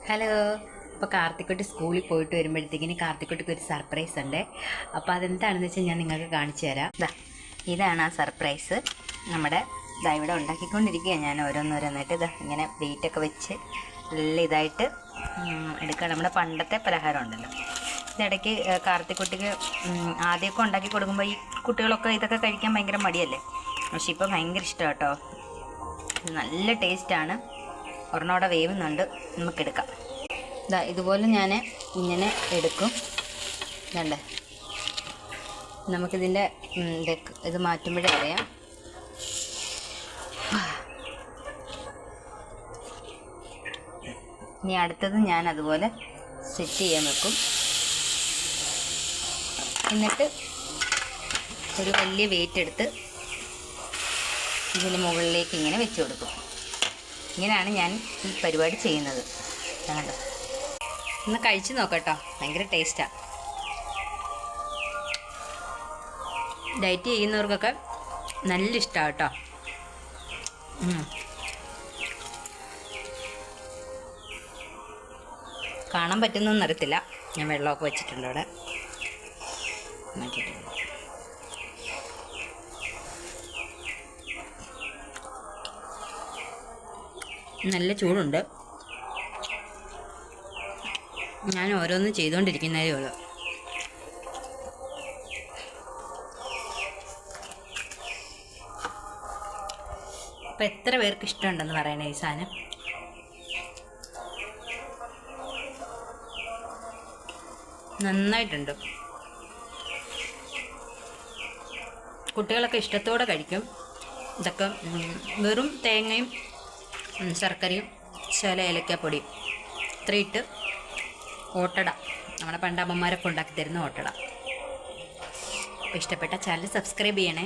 Hello. അപ്പോൾ കാർത്തിക്കുട്ടി സ്കൂളിൽ പോയിട്ട് വരുമ്പോഴത്തേക്കിന് കാർത്തിക്കുട്ടിക്ക് ഒരു സർപ്രൈസ് ഉണ്ട്. അപ്പോൾ അതെന്താണെന്ന് വെച്ചാൽ ഞാൻ നിങ്ങൾക്ക് കാണിച്ചു തരാം. ഇതാണ് ആ സർപ്രൈസ്. ഇവിടെ ഉണ്ടാക്കിക്കൊണ്ടിരിക്കുകയാണ്. ഞാൻ ഓരോന്നോരോന്നായിട്ട് ഇങ്ങനെ വെയിറ്റൊക്കെ വെച്ച് നല്ല ഇതായിട്ട് എടുക്കുക. നമ്മുടെ പണ്ടത്തെ പലഹാരം ഉണ്ടല്ലോ, ഇതിടയ്ക്ക് കാർത്തിക്കുട്ടിക്ക് ആദ്യമൊക്കെ ഉണ്ടാക്കി കൊടുക്കുമ്പോൾ ഈ കുട്ടികളൊക്കെ ഇതൊക്കെ കഴിക്കാൻ ഭയങ്കര മടിയല്ലേ. പക്ഷെ ഇപ്പോൾ ഭയങ്കര ഇഷ്ടമാണ് കേട്ടോ. നല്ല ടേസ്റ്റാണ്. ഒരെണ്ണോടെ വേവുന്നുണ്ട്, നമുക്കെടുക്കാം. ഇതുപോലെ ഞാൻ ഇങ്ങനെ എടുക്കും. ഇതല്ലേ, നമുക്കിതിൻ്റെ ഇത് മാറ്റുമ്പോഴേ അറിയാം. ഇനി അടുത്തത് ഞാൻ അതുപോലെ സെറ്റ് ചെയ്യാൻ വെക്കും. എന്നിട്ട് ഒരു വലിയ വെയിറ്റ് എടുത്ത് ഇതിന് മുകളിലേക്ക് ഇങ്ങനെ വെച്ച് കൊടുക്കും. ഇങ്ങനെയാണ് ഞാൻ ഈ പരിപാടി ചെയ്യുന്നത്. കണ്ടോ, ഒന്ന് കഴിച്ച് നോക്കട്ടോ, ഭയങ്കര ടേസ്റ്റാണ്. ഡയറ്റ് ചെയ്യുന്നവർക്കൊക്കെ നല്ല ഇഷ്ടമാണ് കേട്ടോ. കാണാൻ പറ്റുന്നൊന്നും അറിയത്തില്ല. ഞാൻ വെള്ളമൊക്കെ വെച്ചിട്ടുണ്ട് അവിടെ നോക്കിയിട്ടുണ്ട്. നല്ല ചൂടുണ്ട്. ഞാൻ ഓരോന്ന് ചെയ്തുകൊണ്ടിരിക്കുന്നതേ ഉള്ളൂ. അപ്പം എത്ര പേർക്ക് ഇഷ്ടമുണ്ടെന്ന് പറയണേ ഈ സാധനം. നന്നായിട്ടുണ്ട്. കുട്ടികളൊക്കെ ഇഷ്ടത്തോടെ കഴിക്കും. ഇതൊക്കെ വെറും തേങ്ങയും ശർക്കരയും ഏലക്കാപ്പൊടിയും ഇത്രയിട്ട് ഓട്ടട, നമ്മുടെ പണ്ട് അമ്മമാരൊക്കെ ഉണ്ടാക്കി തരുന്ന ഓട്ടട. അപ്പോൾ ഇഷ്ടപ്പെട്ട ചാനൽ സബ്സ്ക്രൈബ് ചെയ്യണേ.